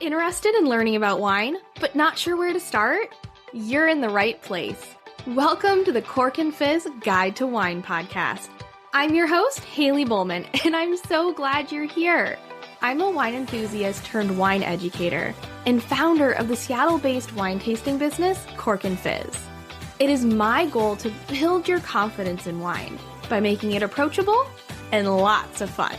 Interested in learning about wine, but not sure where to start? You're in the right place. Welcome to the Cork and Fizz Guide to Wine podcast. I'm your host, Haley Bowman, and I'm so glad you're here. I'm a wine enthusiast turned wine educator and founder of the Seattle-based wine tasting business, Cork and Fizz. It is my goal to build your confidence in wine by making it approachable and lots of fun.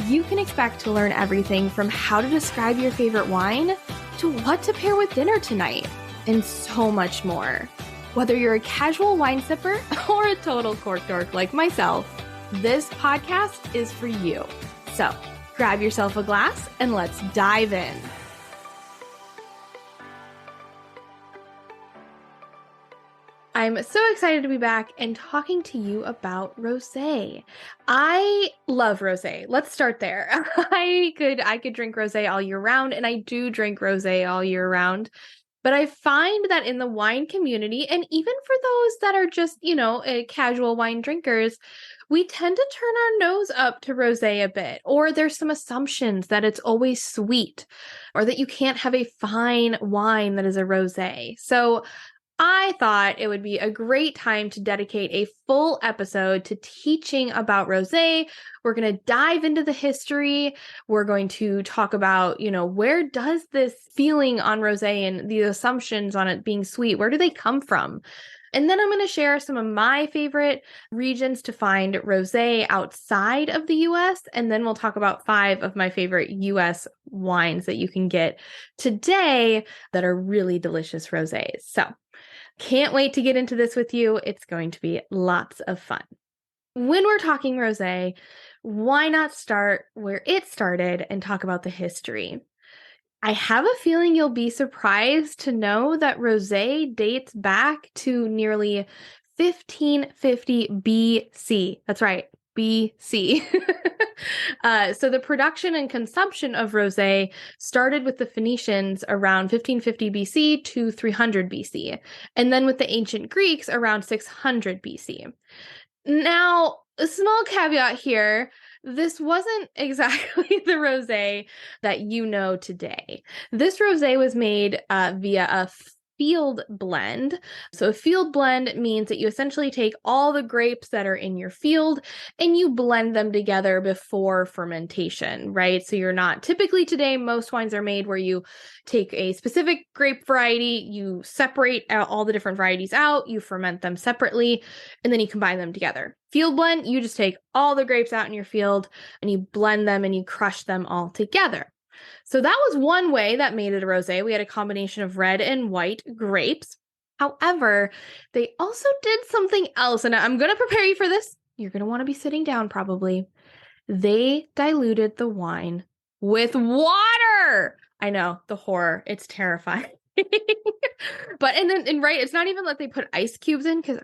You can expect to learn everything from how to describe your favorite wine to what to pair with dinner tonight, and so much more. Whether you're a casual wine sipper or a total cork dork like myself, this podcast is for you. So grab yourself a glass and let's dive in. I'm so excited to be back and talking to you about rosé. I love rosé. Let's start there. I could drink rosé all year round, and I do drink rosé all year round. But I find that in the wine community, and even for those that are just, casual wine drinkers, we tend to turn our nose up to rosé a bit, or there's some assumptions that it's always sweet, or that you can't have a fine wine that is a rosé. So I thought it would be a great time to dedicate a full episode to teaching about rosé. We're going to dive into the history. We're going to talk about, where does this feeling on rosé and the assumptions on it being sweet, where do they come from? And then I'm going to share some of my favorite regions to find rosé outside of the US. And then we'll talk about 5 of my favorite US wines that you can get today that are really delicious rosés. So can't wait to get into this with you. It's going to be lots of fun. When we're talking rosé, why not start where it started and talk about the history? I have a feeling you'll be surprised to know that rosé dates back to nearly 1550 BC. That's right, BC. So the production and consumption of rosé started with the Phoenicians around 1550 BC to 300 BC, and then with the ancient Greeks around 600 BC. Now, a small caveat here. This wasn't exactly the rosé that you know today. This rosé was made via a field blend. So a field blend means that you essentially take all the grapes that are in your field and you blend them together before fermentation, right? So you're not typically today, most wines are made where you take a specific grape variety, you separate out all the different varieties out, you ferment them separately, and then you combine them together. Field blend, you just take all the grapes out in your field and you blend them and you crush them all together. So that was one way that made it a rosé. We had a combination of red and white grapes. However, they also did something else, and I'm going to prepare you for this. You're going to want to be sitting down probably. They diluted the wine with water. I know, the horror. It's terrifying. But right, it's not even like they put ice cubes in because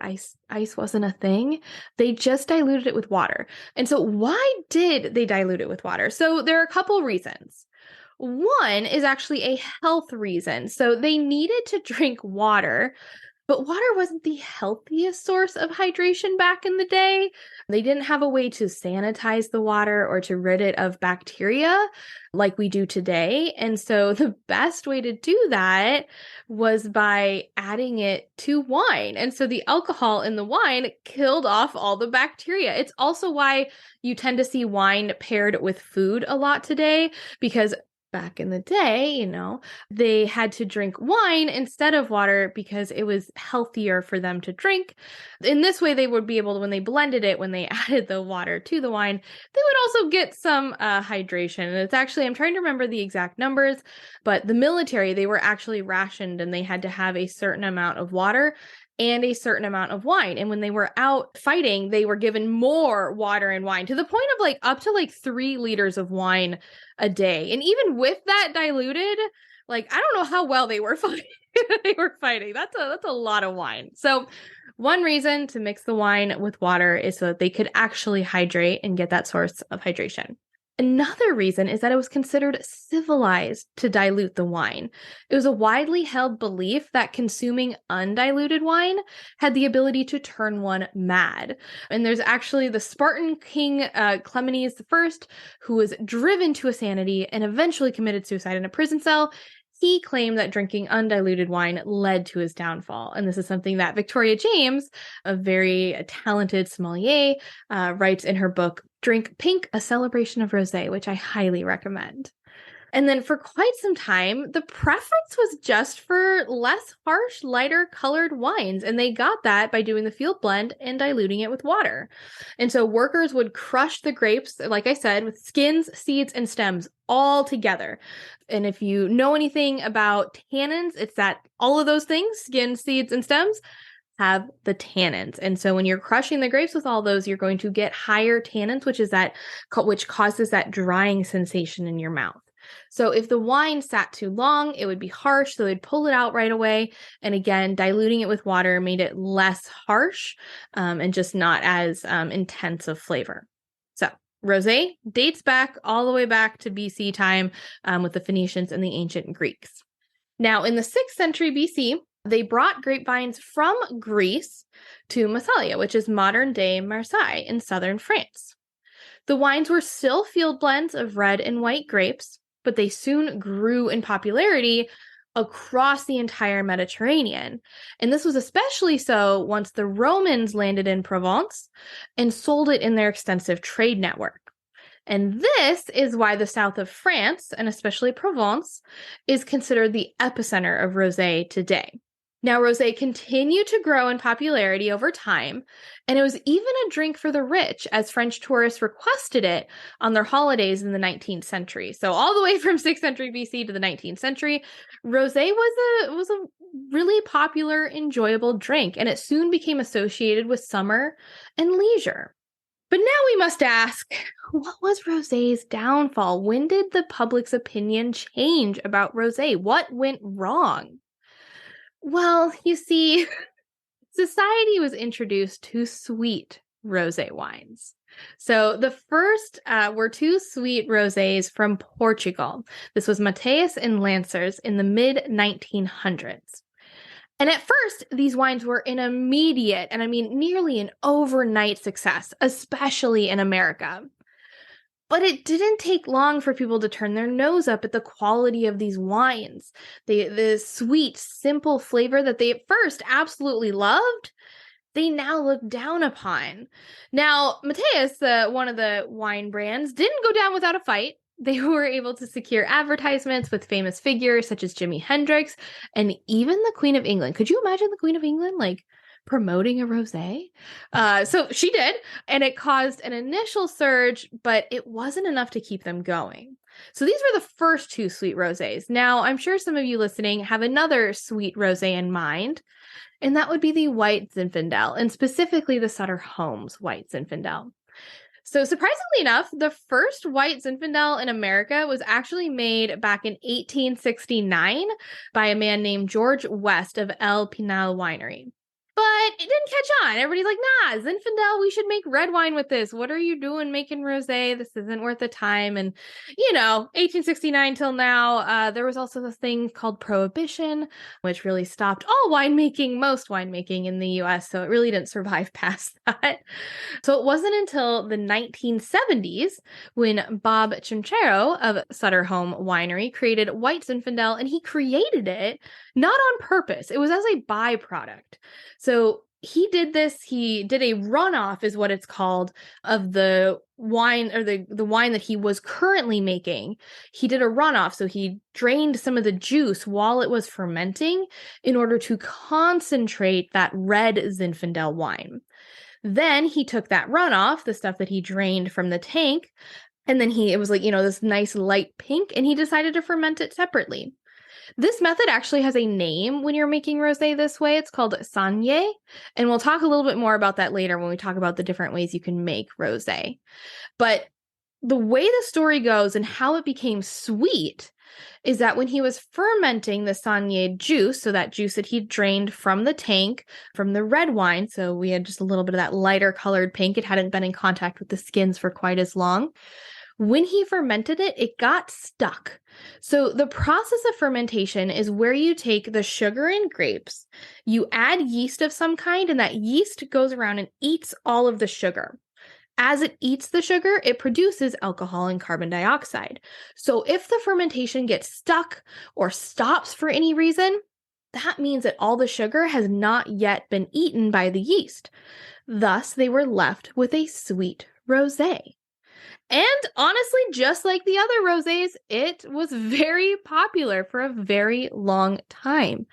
ice wasn't a thing. They just diluted it with water. And so why did they dilute it with water? So there are a couple reasons. One is actually a health reason. So they needed to drink water, but water wasn't the healthiest source of hydration back in the day. They didn't have a way to sanitize the water or to rid it of bacteria like we do today. And so the best way to do that was by adding it to wine. And so the alcohol in the wine killed off all the bacteria. It's also why you tend to see wine paired with food a lot today, because back in the day, they had to drink wine instead of water because it was healthier for them to drink. In this way, they would be able to, when they blended it, when they added the water to the wine, they would also get some hydration. And it's actually, I'm trying to remember the exact numbers, but the military, they were actually rationed and they had to have a certain amount of water and a certain amount of wine. And when they were out fighting, they were given more water and wine to the point of up to 3 liters of wine a day. And even with that diluted, I don't know how well they were fighting. They were fighting. That's a lot of wine. So one reason to mix the wine with water is so that they could actually hydrate and get that source of hydration. Another reason is that it was considered civilized to dilute the wine. It was a widely held belief that consuming undiluted wine had the ability to turn one mad. And there's actually the Spartan king Clemenes I, who was driven to insanity and eventually committed suicide in a prison cell. He claimed that drinking undiluted wine led to his downfall. And this is something that Victoria James, a very talented sommelier, writes in her book, Drink Pink, A Celebration of Rosé, which I highly recommend. And then for quite some time, the preference was just for less harsh, lighter colored wines. And they got that by doing the field blend and diluting it with water. And so workers would crush the grapes, like I said, with skins, seeds, and stems all together. And if you know anything about tannins, it's that all of those things, skin, seeds, and stems, have the tannins. And so when you're crushing the grapes with all those, you're going to get higher tannins, which causes that drying sensation in your mouth. So if the wine sat too long, it would be harsh, so they'd pull it out right away. And again, diluting it with water made it less harsh and just not as intense of flavor. So rosé dates back all the way back to BC time with the Phoenicians and the ancient Greeks. Now, in the 6th century BC, they brought grapevines from Greece to Massalia, which is modern-day Marseille in southern France. The wines were still field blends of red and white grapes, but they soon grew in popularity across the entire Mediterranean. And this was especially so once the Romans landed in Provence and sold it in their extensive trade network. And this is why the south of France, and especially Provence, is considered the epicenter of rosé today. Now, rosé continued to grow in popularity over time, and it was even a drink for the rich as French tourists requested it on their holidays in the 19th century. So all the way from 6th century BC to the 19th century, rosé was a really popular, enjoyable drink, and it soon became associated with summer and leisure. But now we must ask, what was rosé's downfall? When did the public's opinion change about rosé? What went wrong? Well, you see, society was introduced to sweet rosé wines. So the first were 2 sweet rosés from Portugal. This was Mateus and Lancers in the mid-1900s. And at first, these wines were an immediate, and I mean nearly an overnight success, especially in America. But it didn't take long for people to turn their nose up at the quality of these wines. The sweet, simple flavor that they at first absolutely loved, they now look down upon. Now, Mateus, one of the wine brands, didn't go down without a fight. They were able to secure advertisements with famous figures such as Jimi Hendrix and even the Queen of England. Could you imagine the Queen of England, promoting a rosé? So she did, and it caused an initial surge, but it wasn't enough to keep them going. So these were the first 2 sweet rosés. Now, I'm sure some of you listening have another sweet rosé in mind, and that would be the White Zinfandel, and specifically the Sutter Homes White Zinfandel. So surprisingly enough, the first White Zinfandel in America was actually made back in 1869 by a man named George West of El Pinal Winery. But it didn't catch on. Everybody's like, nah, Zinfandel, we should make red wine with this. What are you doing making rosé? This isn't worth the time. And, 1869 till now, there was also this thing called Prohibition, which really stopped all winemaking, most winemaking in the US. So it really didn't survive past that. So it wasn't until the 1970s when Bob Chinchero of Sutter Home Winery created White Zinfandel, and he created it not on purpose. It was as a byproduct. So he did this, he did a runoff is what it's called of the wine, or the wine that he was currently making. He did a runoff. So he drained some of the juice while it was fermenting in order to concentrate that red Zinfandel wine. Then he took that runoff, the stuff that he drained from the tank, and then it was this nice light pink, and he decided to ferment it separately. This method actually has a name when you're making rosé this way. It's called saignée, and we'll talk a little bit more about that later when we talk about the different ways you can make rosé. But the way the story goes and how it became sweet is that when he was fermenting the saignée juice, so that juice that he drained from the tank, from the red wine, so we had just a little bit of that lighter colored pink, it hadn't been in contact with the skins for quite as long. When he fermented it, it got stuck. So the process of fermentation is where you take the sugar and grapes, you add yeast of some kind, and that yeast goes around and eats all of the sugar. As it eats the sugar, it produces alcohol and carbon dioxide. So if the fermentation gets stuck or stops for any reason, that means that all the sugar has not yet been eaten by the yeast. Thus, they were left with a sweet rosé. And honestly, just like the other rosés, it was very popular for a very long time.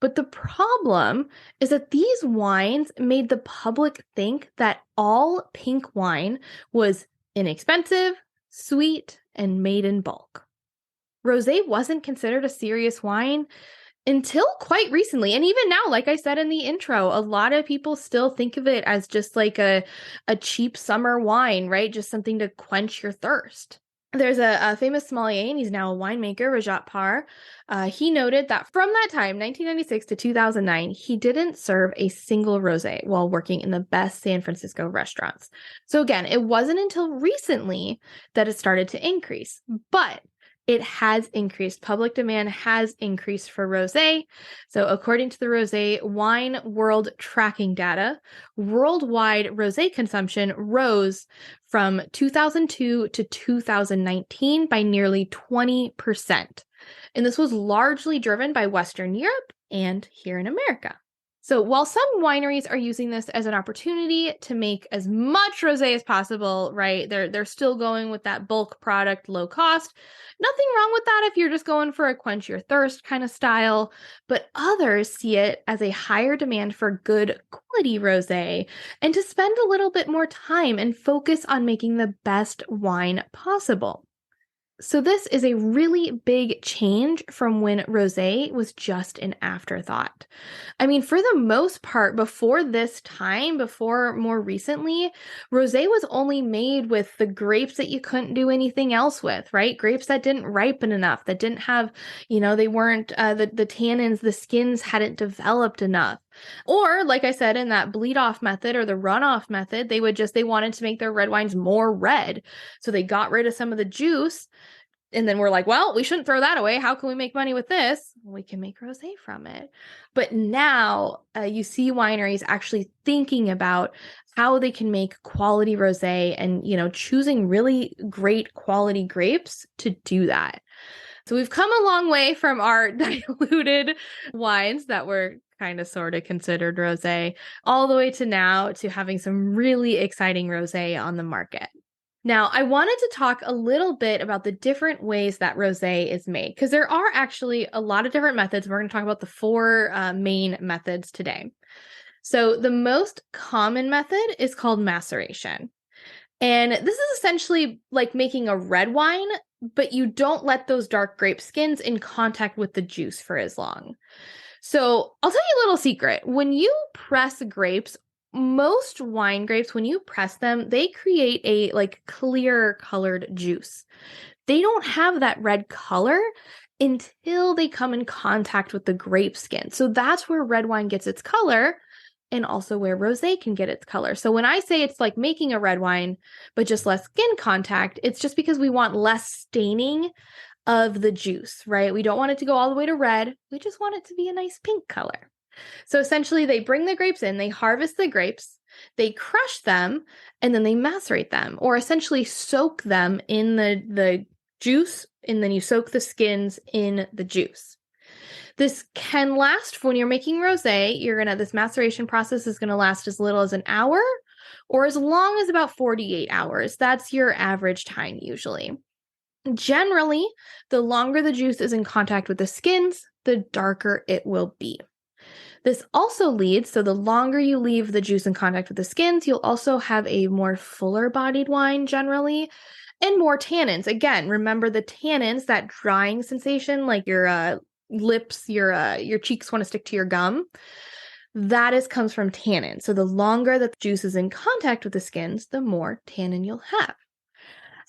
But the problem is that these wines made the public think that all pink wine was inexpensive, sweet, and made in bulk. Rosé wasn't considered a serious wine until quite recently. And even now, like I said in the intro, a lot of people still think of it as just like a cheap summer wine, right? Just something to quench your thirst. There's a famous sommelier, and he's now a winemaker, Rajat Par. He noted that from that time, 1996 to 2009, he didn't serve a single rosé while working in the best San Francisco restaurants. So again, it wasn't until recently that it started to increase, but it has increased. Public demand has increased for rosé. So according to the Rosé Wine World Tracking data, worldwide rosé consumption rose from 2002 to 2019 by nearly 20%. And this was largely driven by Western Europe and here in America. So while some wineries are using this as an opportunity to make as much rosé as possible, right? They're still going with that bulk product, low cost. Nothing wrong with that if you're just going for a quench your thirst kind of style, but others see it as a higher demand for good quality rosé and to spend a little bit more time and focus on making the best wine possible. So this is a really big change from when rosé was just an afterthought. I mean, for the most part, before this time, before more recently, rosé was only made with the grapes that you couldn't do anything else with, right? Grapes that didn't ripen enough, that didn't have, they weren't, the tannins, the skins hadn't developed enough. Or, like I said, in that bleed off method or the runoff method, they wanted to make their red wines more red. So they got rid of some of the juice. And then we're like, well, we shouldn't throw that away. How can we make money with this? We can make rosé from it. But now you see wineries actually thinking about how they can make quality rosé and, choosing really great quality grapes to do that. So we've come a long way from our diluted wines that were kind of sort of considered rosé all the way to now to having some really exciting rosé on the market. Now, I wanted to talk a little bit about the different ways that rosé is made, because there are actually a lot of different methods. We're going to talk about the four main methods today. So the most common method is called maceration. And this is essentially like making a red wine, but you don't let those dark grape skins in contact with the juice for as long. So I'll tell you a little secret. When you press grapes, most wine grapes, when you press them, they create a clear colored juice. They don't have that red color until they come in contact with the grape skin. So that's where red wine gets its color and also where rosé can get its color. So when I say it's like making a red wine, but just less skin contact, it's just because we want less staining of the juice, right? We don't want it to go all the way to red. We just want it to be a nice pink color. So essentially, they bring the grapes in, they harvest the grapes, they crush them, and then they macerate them, or essentially soak them in the juice, and then you soak the skins in the juice. This can last, when you're making rosé, this maceration process is going to last as little as an hour or as long as about 48 hours. That's your average time usually. Generally, the longer the juice is in contact with the skins, the darker it will be. This also leads, so the longer you leave the juice in contact with the skins, you'll also have a more fuller bodied wine generally, and more tannins. Again, remember the tannins, that drying sensation, like your lips, your cheeks want to stick to your gum. That comes from tannin. So the longer that the juice is in contact with the skins, the more tannin you'll have.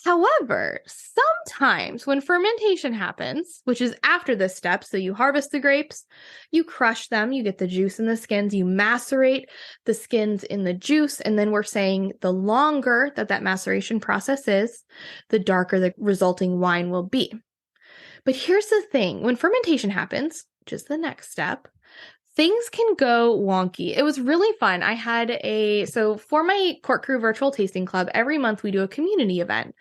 However, sometimes when fermentation happens, which is after this step, so you harvest the grapes, you crush them, you get the juice in the skins, you macerate the skins in the juice, and then we're saying the longer that maceration process is, the darker the resulting wine will be. But here's the thing, when fermentation happens, which is the next step, things can go wonky. It was really fun. So for my Court Crew virtual tasting club, every month we do a community event.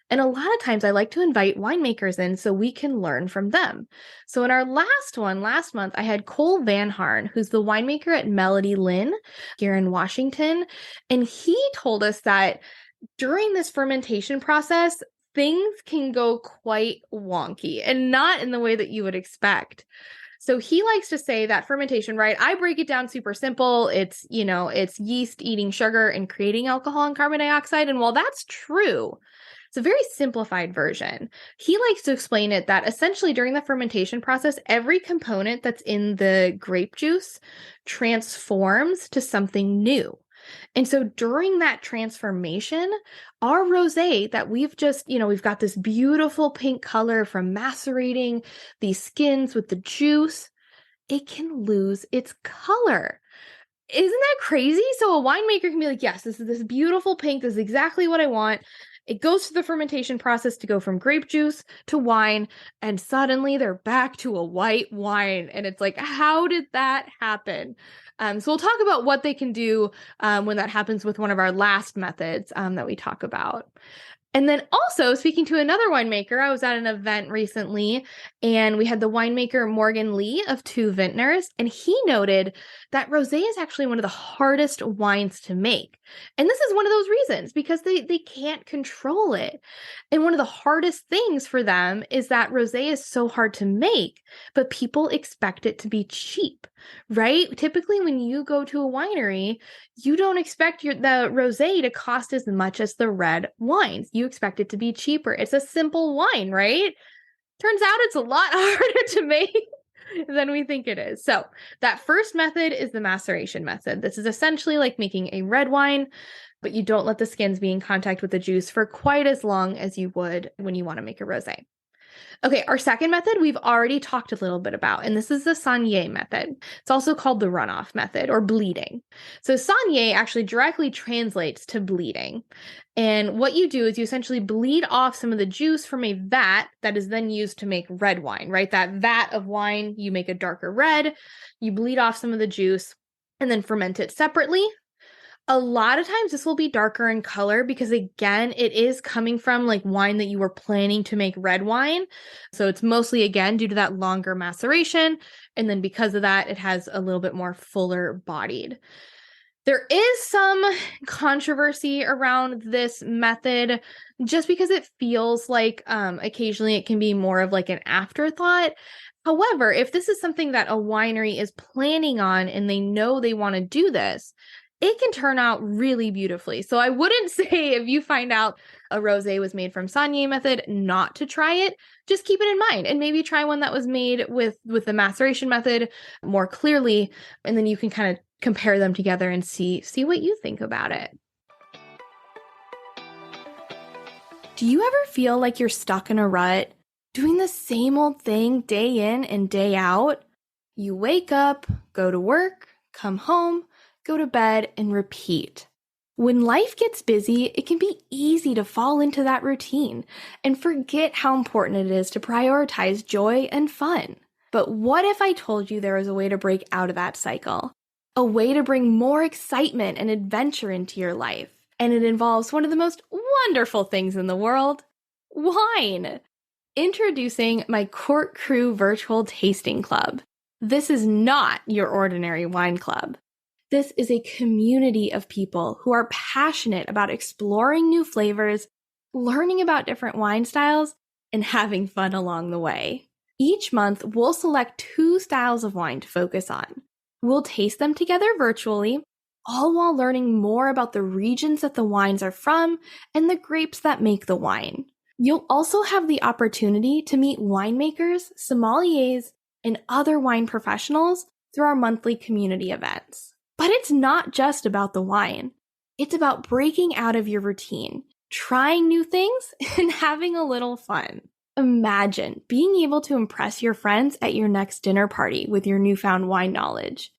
And a lot of times I like to invite winemakers in so we can learn from them. So in our last month, I had Cole Van Harn, who's the winemaker at Melody Lynn here in Washington. And he told us that during this fermentation process, things can go quite wonky and not in the way that you would expect. So he likes to say that fermentation, right? I break it down super simple. It's yeast eating sugar and creating alcohol and carbon dioxide. And while that's true, it's a very simplified version. He likes to explain it that essentially during the fermentation process, every component that's in the grape juice transforms to something new. And so during that transformation, our rosé that we've got this beautiful pink color from macerating these skins with the juice, it can lose its color. Isn't that crazy? So a winemaker can be like, yes, this is this beautiful pink. This is exactly what I want. It goes through the fermentation process to go from grape juice to wine, and suddenly they're back to a white wine. And it's like, how did that happen? So we'll talk about what they can do when that happens with one of our last methods that we talk about. And then also, speaking to another winemaker, I was at an event recently, and we had the winemaker Morgan Lee of Two Vintners, and he noted that rosé is actually one of the hardest wines to make. And this is one of those reasons, because they can't control it. And one of the hardest things for them is that rosé is so hard to make, but people expect it to be cheap, right? Typically, when you go to a winery, you don't expect the rosé to cost as much as the red wines. You expect it to be cheaper. It's a simple wine, right? Turns out it's a lot harder to make than we think it is. So that first method is the maceration method. This is essentially like making a red wine, but you don't let the skins be in contact with the juice for quite as long as you would when you want to make a rosé. Okay, our second method we've already talked a little bit about, and this is the saignée method. It's also called the runoff method or bleeding. So saignée actually directly translates to bleeding. And what you do is you essentially bleed off some of the juice from a vat that is then used to make red wine, right? That vat of wine, you make a darker red, you bleed off some of the juice and then ferment it separately. A lot of times this will be darker in color because, again, it is coming from like wine that you were planning to make red wine. So it's mostly, again, due to that longer maceration. And then because of that, it has a little bit more fuller bodied. There is some controversy around this method just because it feels like occasionally it can be more of like an afterthought. However, if this is something that a winery is planning on and they know they want to do this, it can turn out really beautifully. So I wouldn't say if you find out a rosé was made from saignée method not to try it. Just keep it in mind and maybe try one that was made with the maceration method more clearly, and then you can kind of compare them together and see what you think about it. Do you ever feel like you're stuck in a rut, doing the same old thing day in and day out? You wake up, go to work, come home, go to bed, and repeat. When life gets busy, it can be easy to fall into that routine and forget how important it is to prioritize joy and fun. But what if I told you there was a way to break out of that cycle? A way to bring more excitement and adventure into your life. And it involves one of the most wonderful things in the world, wine. Introducing my Court Crew virtual tasting club. This is not your ordinary wine club. This is a community of people who are passionate about exploring new flavors, learning about different wine styles, and having fun along the way. Each month, we'll select 2 styles of wine to focus on. We'll taste them together virtually, all while learning more about the regions that the wines are from and the grapes that make the wine. You'll also have the opportunity to meet winemakers, sommeliers, and other wine professionals through our monthly community events. But it's not just about the wine. It's about breaking out of your routine, trying new things and having a little fun. Imagine being able to impress your friends at your next dinner party with your newfound wine knowledge.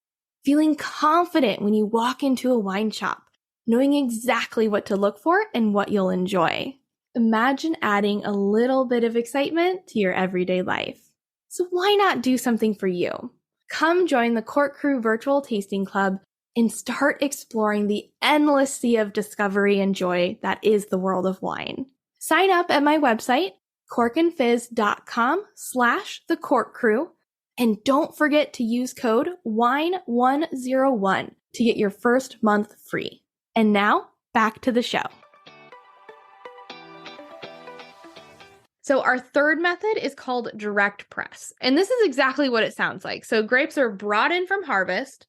Feeling confident when you walk into a wine shop, knowing exactly what to look for and what you'll enjoy. Imagine adding a little bit of excitement to your everyday life. So why not do something for you? Come join the Cork Crew Virtual Tasting Club and start exploring the endless sea of discovery and joy that is the world of wine. Sign up at my website, corkandfizz.com/thecorkcrew, and don't forget to use code WINE101 to get your first month free. And now, back to the show. So our third method is called direct press. And this is exactly what it sounds like. So grapes are brought in from harvest.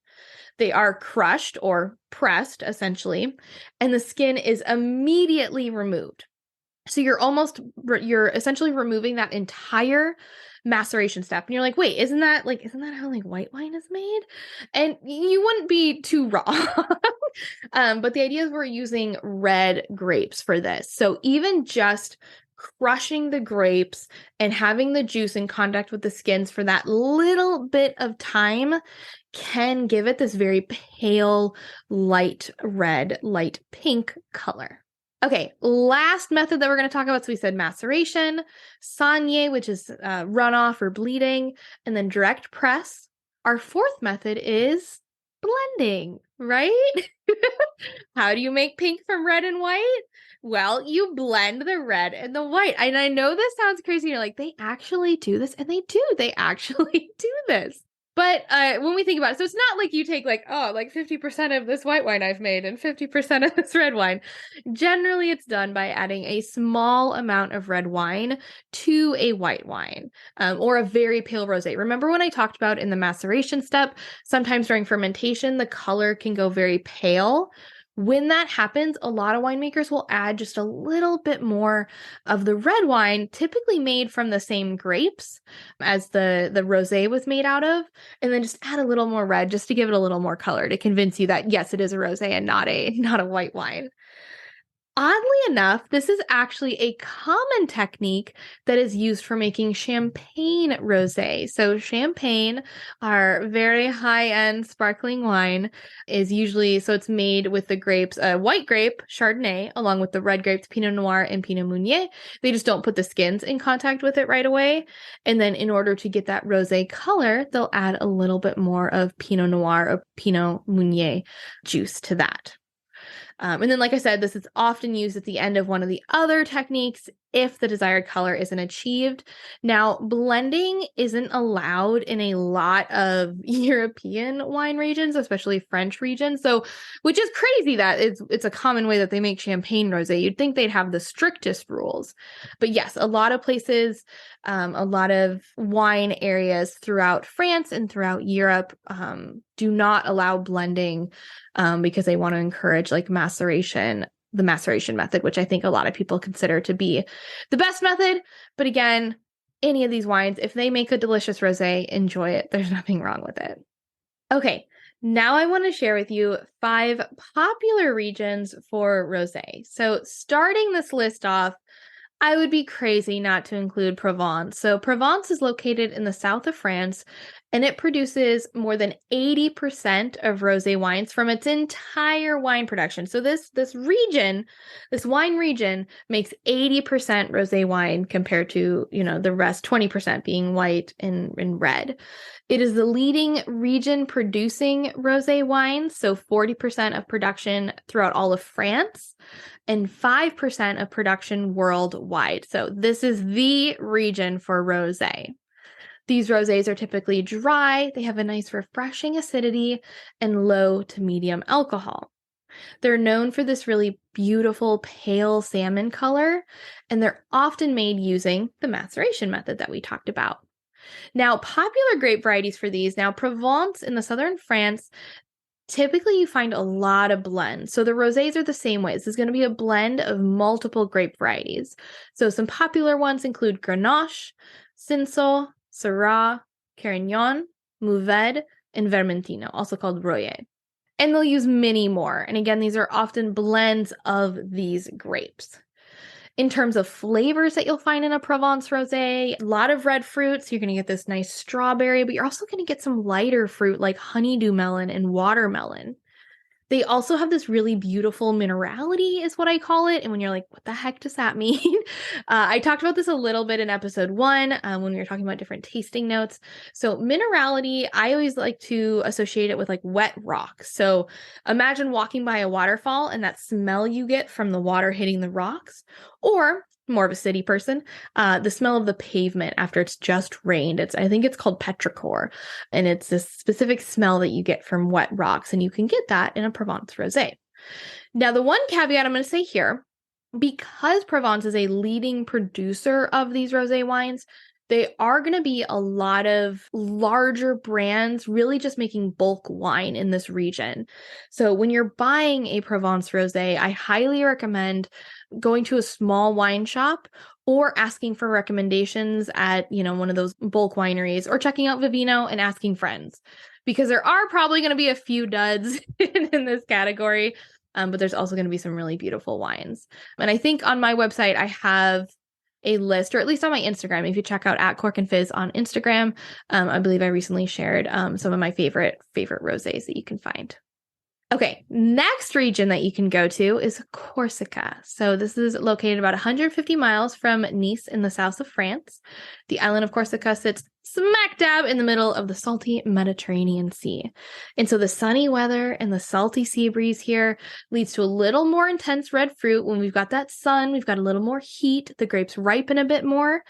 They are crushed or pressed, essentially, and the skin is immediately removed. So you're essentially removing that entire maceration step. And you're like, wait, isn't that how like white wine is made? And you wouldn't be too wrong. But the idea is we're using red grapes for this. So even just crushing the grapes and having the juice in contact with the skins for that little bit of time can give it this very pale, light red, light pink color. Okay, last method that we're going to talk about. So we said maceration, saignée, which is runoff or bleeding, and then direct press. Our fourth method is blending, right? How do you make pink from red and white? Well, you blend the red and the white. And I know this sounds crazy. You're like, they actually do this? And they do. They actually do this. But when we think about it, so it's not like you take like 50% of this white wine I've made and 50% of this red wine. Generally, it's done by adding a small amount of red wine to a white wine or a very pale rosé. Remember when I talked about in the maceration step, sometimes during fermentation, the color can go very pale. When that happens, a lot of winemakers will add just a little bit more of the red wine, typically made from the same grapes as the rosé was made out of, and then just add a little more red just to give it a little more color to convince you that yes, it is a rosé and not a white wine. Oddly enough, this is actually a common technique that is used for making champagne rosé. So champagne, our very high-end sparkling wine, is usually, so it's made with the grapes, white grape, Chardonnay, along with the red grapes, Pinot Noir and Pinot Meunier. They just don't put the skins in contact with it right away. And then in order to get that rosé color, they'll add a little bit more of Pinot Noir or Pinot Meunier juice to that. And then, like I said, this is often used at the end of one of the other techniques if the desired color isn't achieved. Now, blending isn't allowed in a lot of European wine regions, especially French regions. So, which is crazy that it's a common way that they make champagne rosé. You'd think they'd have the strictest rules. But yes, a lot of places, a lot of wine areas throughout France and throughout Europe do not allow blending because they want to encourage like the maceration method, which I think a lot of people consider to be the best method. But again, any of these wines, if they make a delicious rosé, enjoy it. There's nothing wrong with it. Okay, now I want to share with you 5 popular regions for rosé. So starting this list off, I would be crazy not to include Provence. So Provence is located in the south of France, and it produces more than 80% of rosé wines from its entire wine production. So this region, this wine region, makes 80% rosé wine compared to, the rest 20% being white and red. It is the leading region producing rosé wines, so 40% of production throughout all of France and 5% of production worldwide. So this is the region for rosé. These rosés are typically dry, they have a nice refreshing acidity, and low to medium alcohol. They're known for this really beautiful pale salmon color, and they're often made using the maceration method that we talked about. Now, popular grape varieties for these, now Provence in the southern France, typically you find a lot of blends. So the rosés are the same way. This is going to be a blend of multiple grape varieties. So some popular ones include Grenache, Cinsault, Syrah, Carignan, Mourvèdre, and Vermentino, also called Royer. And they'll use many more. And again, these are often blends of these grapes. In terms of flavors that you'll find in a Provence rosé, a lot of red fruits. You're going to get this nice strawberry, but you're also going to get some lighter fruit like honeydew melon and watermelon. They also have this really beautiful minerality, is what I call it. And when you're like, what the heck does that mean? I talked about this a little bit in episode 1 when we were talking about different tasting notes. So minerality, I always like to associate it with like wet rock. So imagine walking by a waterfall and that smell you get from the water hitting the rocks, or more of a city person, the smell of the pavement after it's just rained. I think it's called petrichor, and it's this specific smell that you get from wet rocks, and you can get that in a Provence rosé. Now, the one caveat I'm going to say here, because Provence is a leading producer of these rosé wines, they are going to be a lot of larger brands really just making bulk wine in this region. So when you're buying a Provence rosé, I highly recommend going to a small wine shop or asking for recommendations at, one of those bulk wineries, or checking out Vivino and asking friends, because there are probably going to be a few duds in this category. But there's also going to be some really beautiful wines. And I think on my website, I have a list, or at least on my Instagram, if you check out @Cork and Fizz on Instagram, I believe I recently shared some of my favorite rosés that you can find. Okay, next region that you can go to is Corsica. So this is located about 150 miles from Nice in the south of France. The island of Corsica sits smack dab in the middle of the salty Mediterranean Sea. And so the sunny weather and the salty sea breeze here leads to a little more intense red fruit. When we've got that sun, we've got a little more heat. The grapes ripen a bit more.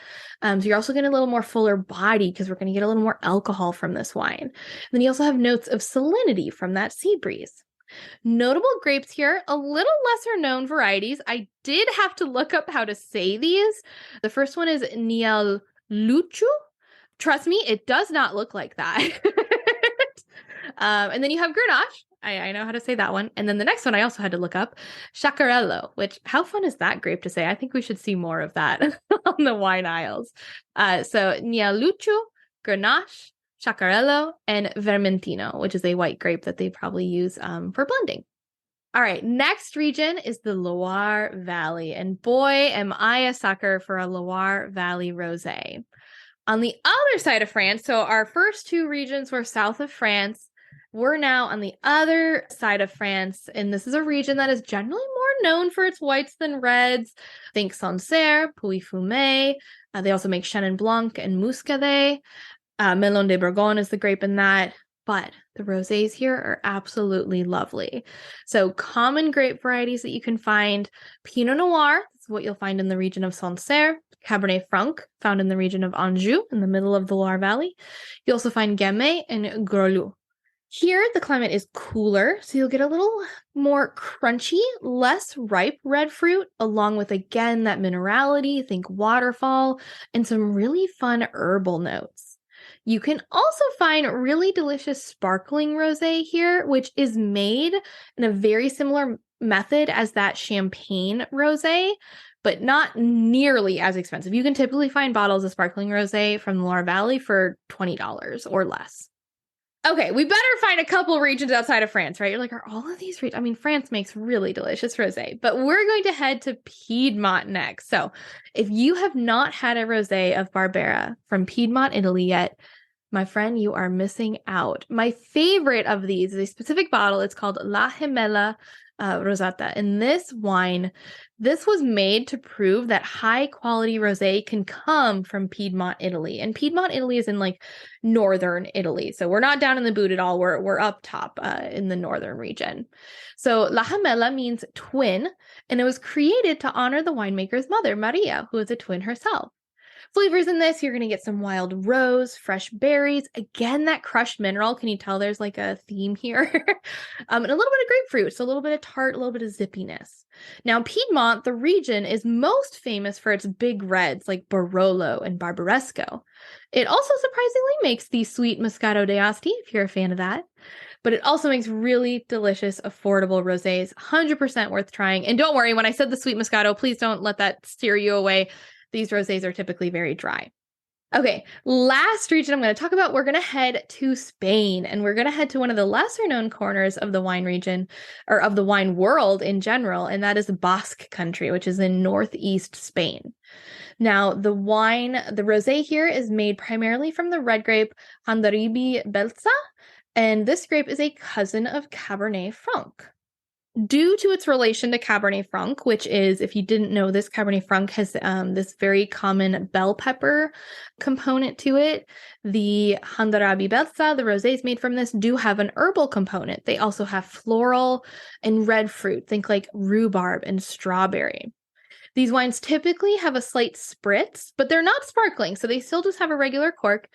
So you're also getting a little more fuller body because we're going to get a little more alcohol from this wine. And then you also have notes of salinity from that sea breeze. Notable grapes here, a little lesser known varieties. I did have to look up how to say these. The first one is Nialuchu. Trust me, it does not look like that. And then you have Grenache. I know how to say that one. And then the next one I also had to look up, Chacarello, which, how fun is that grape to say? I think we should see more of that on the wine aisles. So Nialuchu, Grenache, Chacarello, and Vermentino, which is a white grape that they probably use for blending. All right, next region is the Loire Valley. And boy, am I a sucker for a Loire Valley rosé. On the other side of France, so our first two regions were south of France. We're now on the other side of France, and this is a region that is generally more known for its whites than reds. Think Sancerre, Pouilly-Fumé. They also make Chenin Blanc and Muscadet. Melon de Bourgogne is the grape in that, but the rosés here are absolutely lovely. So common grape varieties that you can find: Pinot Noir, that's what you'll find in the region of Sancerre; Cabernet Franc, found in the region of Anjou, in the middle of the Loire Valley. You also find Gamay and Gros. Here, the climate is cooler, so you'll get a little more crunchy, less ripe red fruit, along with, again, that minerality, think waterfall, and some really fun herbal notes. You can also find really delicious sparkling rosé here, which is made in a very similar method as that champagne rosé, but not nearly as expensive. You can typically find bottles of sparkling rosé from the Loire Valley for $20 or less. Okay, we better find a couple regions outside of France, right? You're like, are all of these regions? I mean, France makes really delicious rosé, but we're going to head to Piedmont next. So if you have not had a rosé of Barbera from Piedmont, Italy yet, my friend, you are missing out. My favorite of these is a specific bottle. It's called La Gemella Rosata. And this wine, this was made to prove that high quality rosé can come from Piedmont, Italy. And Piedmont, Italy is in like northern Italy. So we're not down in the boot at all. We're up top in the northern region. So La Gemella means twin, and it was created to honor the winemaker's mother, Maria, who is a twin herself. Flavors in this, you're going to get some wild rose, fresh berries. Again, that crushed mineral. Can you tell there's like a theme here? And a little bit of grapefruit, so a little bit of tart, a little bit of zippiness. Now, Piedmont, the region, is most famous for its big reds like Barolo and Barbaresco. It also surprisingly makes the sweet Moscato d'Asti, if you're a fan of that. But it also makes really delicious, affordable rosés, 100% worth trying. And don't worry, when I said the sweet Moscato, please don't let that steer you away. These rosés are typically very dry. Okay, last region I'm going to talk about, we're going to head to Spain, and we're going to head to one of the lesser known corners of the wine region, or of the wine world in general, and that is the Basque country, which is in northeast Spain. Now, the rosé here is made primarily from the red grape Handaribi Belza, and this grape is a cousin of Cabernet Franc. Due to its relation to Cabernet Franc, which is, if you didn't know this, Cabernet Franc has this very common bell pepper component to it. The Handarabi Belza, the rosés made from this, do have an herbal component. They also have floral and red fruit. Think like rhubarb and strawberry. These wines typically have a slight spritz, but they're not sparkling, so they still just have a regular cork,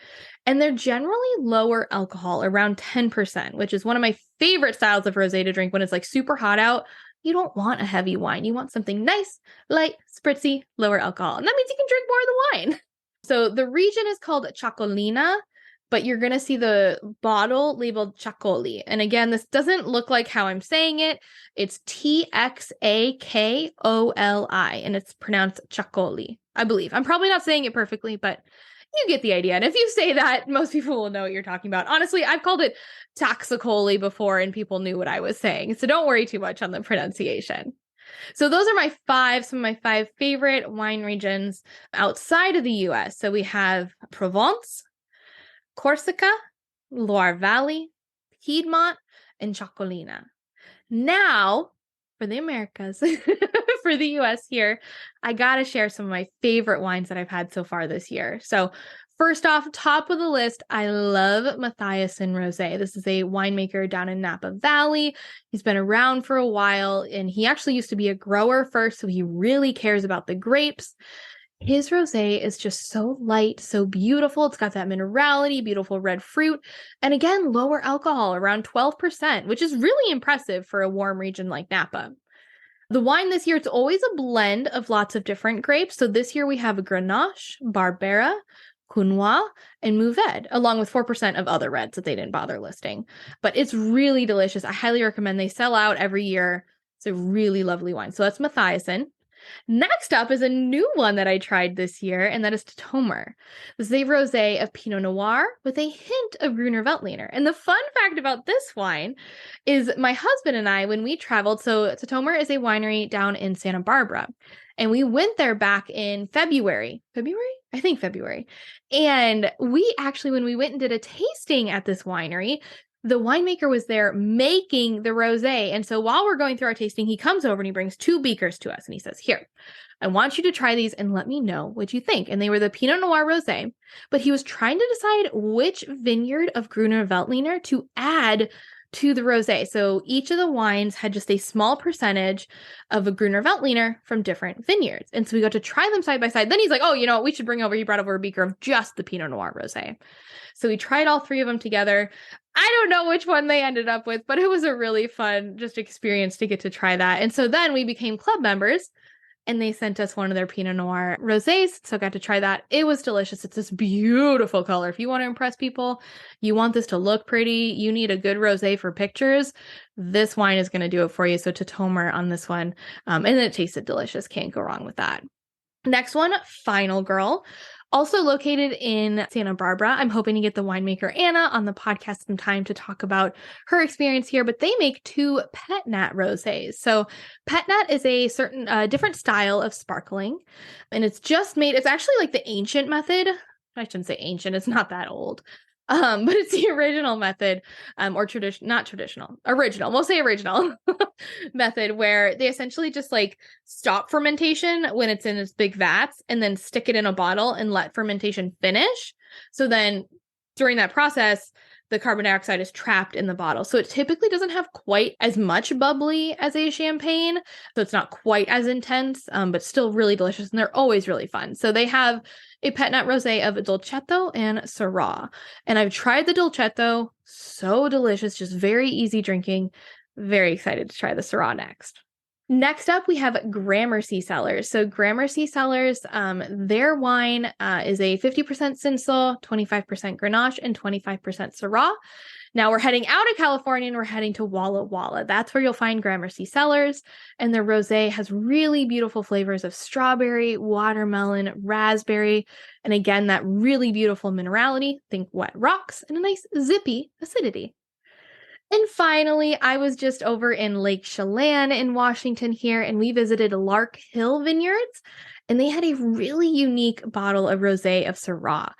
and they're generally lower alcohol, around 10%, which is one of my favorite styles of rosé to drink when it's like super hot out. You don't want a heavy wine. You want something nice, light, spritzy, lower alcohol, and that means you can drink more of the wine. So the region is called Chacolina, but you're going to see the bottle labeled Chacoli. And again, this doesn't look like how I'm saying it. It's T-X-A-K-O-L-I, and it's pronounced Chacoli, I believe. I'm probably not saying it perfectly, but you get the idea. And if you say that, most people will know what you're talking about. Honestly, I've called it Taxicoli before, and people knew what I was saying. So don't worry too much on the pronunciation. So those are some of my 5 favorite wine regions outside of the US. So we have Provence, Corsica, Loire Valley, Piedmont, and Chacolina. Now, for the Americas, for the US here, I gotta share some of my favorite wines that I've had so far this year. So first off, top of the list, I love Mathiasen Rosé. This is a winemaker down in Napa Valley. He's been around for a while, and he actually used to be a grower first, so he really cares about the grapes. His rosé is just so light, so beautiful. It's got that minerality, beautiful red fruit, and again, lower alcohol, around 12%, which is really impressive for a warm region like Napa. The wine this year, it's always a blend of lots of different grapes. So this year we have Grenache, Barbera, Counoise, and Mourvedre, along with 4% of other reds that they didn't bother listing. But it's really delicious. I highly recommend. They sell out every year. It's a really lovely wine. So that's Mathiasen. Next up is a new one that I tried this year, and that is Tatomer. This is a rosé of Pinot Noir with a hint of Gruner Veltliner. And the fun fact about this wine is my husband and I, when we traveled, so Tatomer is a winery down in Santa Barbara, and we went there back in February. I think February. And we actually, when we went and did a tasting at this winery, the winemaker was there making the rosé. And so while we're going through our tasting, he comes over and he brings 2 beakers to us. And he says, here, I want you to try these and let me know what you think. And they were the Pinot Noir rosé. But he was trying to decide which vineyard of Gruner Veltliner to add to the rosé. So each of the wines had just a small percentage of a Gruner Veltliner from different vineyards. And so we got to try them side by side. Then he's like, oh, you know what? We should bring over, he brought over a beaker of just the Pinot Noir rosé. So we tried all 3 of them together. I don't know which one they ended up with, but it was a really fun just experience to get to try that. And so then we became club members, and they sent us one of their Pinot Noir rosés. So I got to try that. It was delicious. It's this beautiful color. If you want to impress people, you want this to look pretty, you need a good rosé for pictures, this wine is going to do it for you. So Tatomer on this one. And it tasted delicious. Can't go wrong with that. Next one, Final Girl. Also located in Santa Barbara. I'm hoping to get the winemaker Anna on the podcast sometime to talk about her experience here, but they make 2 Pet Nat rosés. So Pet Nat is a certain different style of sparkling, and it's just made, it's actually like the ancient method. I shouldn't say ancient, it's not that old. But it's the original method, or original, we'll say original method, where they essentially just like stop fermentation when it's in its big vats and then stick it in a bottle and let fermentation finish. So then during that process, the carbon dioxide is trapped in the bottle. So it typically doesn't have quite as much bubbly as a champagne. So it's not quite as intense, but still really delicious. And they're always really fun. So they have a Pet Nat rosé of Dolcetto and Syrah. And I've tried the Dolcetto. So delicious, just very easy drinking. Very excited to try the Syrah next. Next up, we have Gramercy Cellars. So Gramercy Cellars, their wine is a 50% Cinsault, 25% Grenache, and 25% Syrah. Now we're heading out of California and we're heading to Walla Walla. That's where you'll find Gramercy Cellars. And their rosé has really beautiful flavors of strawberry, watermelon, raspberry, and again, that really beautiful minerality. Think wet rocks and a nice zippy acidity. And finally, I was just over in Lake Chelan in Washington here, and we visited Lark Hill Vineyards, and they had a really unique bottle of rosé of Syrah.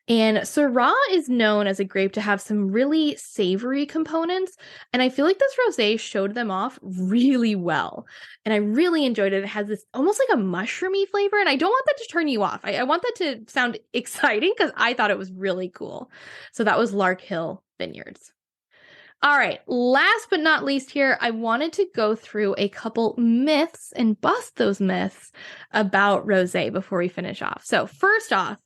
And Syrah is known as a grape to have some really savory components, and I feel like this rosé showed them off really well. And I really enjoyed it. It has this almost like a mushroomy flavor, and I don't want that to turn you off. I want that to sound exciting because I thought it was really cool. So that was Lark Hill Vineyards. All right, last but not least here, I wanted to go through a couple myths and bust those myths about rosé before we finish off. So first off,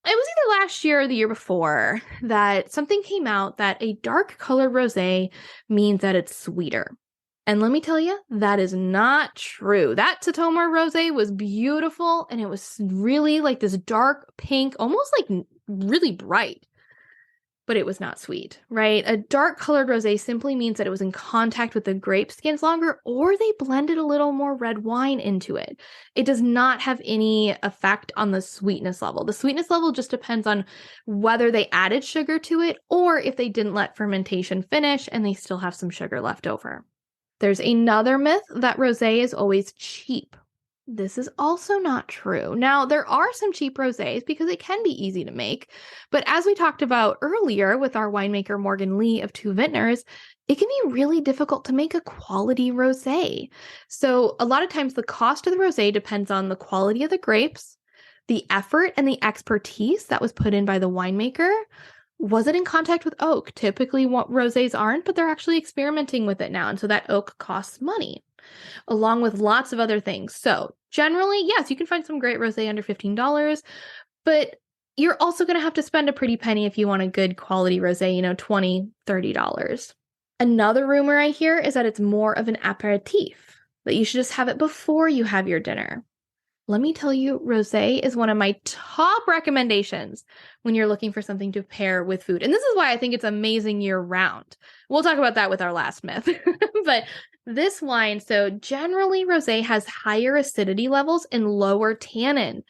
it was either last year or the year before that something came out that a dark colored rosé means that it's sweeter. And let me tell you, that is not true. That Tatoma rosé was beautiful, and it was really like this dark pink, almost like really bright. But it was not sweet, right? A dark colored rosé simply means that it was in contact with the grape skins longer, or they blended a little more red wine into it. It does not have any effect on the sweetness level. The sweetness level just depends on whether they added sugar to it or if they didn't let fermentation finish and they still have some sugar left over. There's another myth that rosé is always cheap. This is also not true. Now, there are some cheap rosés because it can be easy to make, but as we talked about earlier with our winemaker Morgan Lee of Two Vintners, it can be really difficult to make a quality rosé. So a lot of times the cost of the rosé depends on the quality of the grapes, the effort and the expertise that was put in by the winemaker. Was it in contact with oak? Typically what rosés aren't, but they're actually experimenting with it now, and so that oak costs money, along with lots of other things. So generally, yes, you can find some great rosé under $15, but you're also going to have to spend a pretty penny if you want a good quality rosé, $20, $30. Another rumor I hear is that it's more of an aperitif, that you should just have it before you have your dinner. Let me tell you, rosé is one of my top recommendations when you're looking for something to pair with food. And this is why I think it's amazing year round. We'll talk about that with our last myth. But this wine, so generally rosé has higher acidity levels and lower tannin.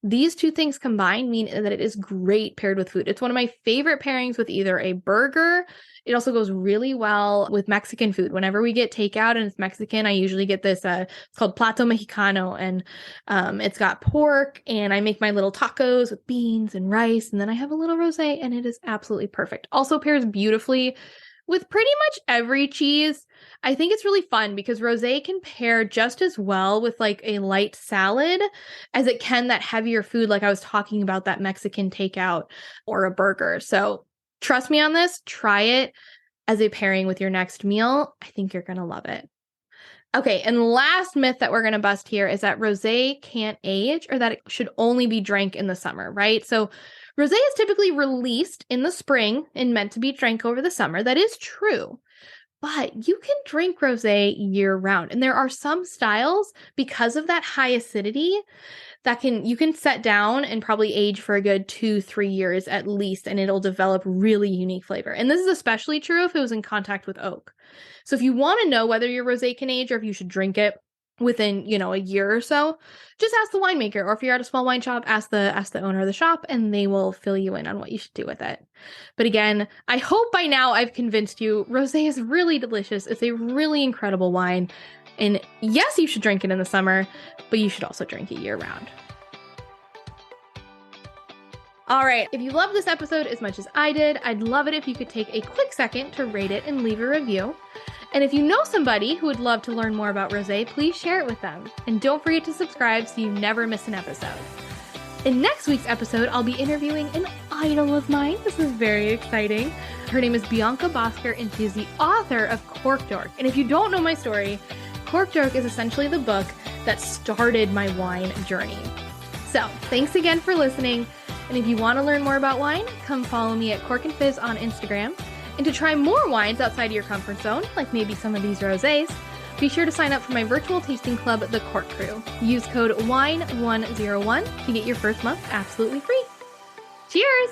These two things combined mean that it is great paired with food. It's one of my favorite pairings with either a burger. It also goes really well with Mexican food. Whenever we get takeout and it's Mexican, I usually get this, it's called Plato Mexicano, and it's got pork, and I make my little tacos with beans and rice, and then I have a little rosé, and it is absolutely perfect. Also pairs beautifully with pretty much every cheese. I think it's really fun because rosé can pair just as well with like a light salad as it can that heavier food, like I was talking about, that Mexican takeout or a burger. So trust me on this, try it as a pairing with your next meal. I think you're going to love it. Okay, and last myth that we're going to bust here is that rosé can't age, or that it should only be drank in the summer, right? So rosé is typically released in the spring and meant to be drank over the summer. That is true. But you can drink rosé year round. And there are some styles, because of that high acidity, that you can set down and probably age for a good 2-3 years at least, and it'll develop really unique flavor. And this is especially true if it was in contact with oak. So if you want to know whether your rosé can age or if you should drink it within, a year or so, just ask the winemaker, or if you're at a small wine shop, ask the owner of the shop, and they will fill you in on what you should do with it. But again, I hope by now I've convinced you rosé is really delicious. It's a really incredible wine. And yes, you should drink it in the summer, but you should also drink it year round. All right, if you loved this episode as much as I did, I'd love it if you could take a quick second to rate it and leave a review. And if you know somebody who would love to learn more about rosé, please share it with them. And don't forget to subscribe so you never miss an episode. In next week's episode, I'll be interviewing an idol of mine. This is very exciting. Her name is Bianca Bosker, and she is the author of Cork Dork. And if you don't know my story, Cork Dork is essentially the book that started my wine journey. So thanks again for listening. And if you want to learn more about wine, come follow me at Cork and Fizz on Instagram. And to try more wines outside of your comfort zone, like maybe some of these rosés, be sure to sign up for my virtual tasting club, The Cork Crew. Use code WINE101 to get your first month absolutely free. Cheers!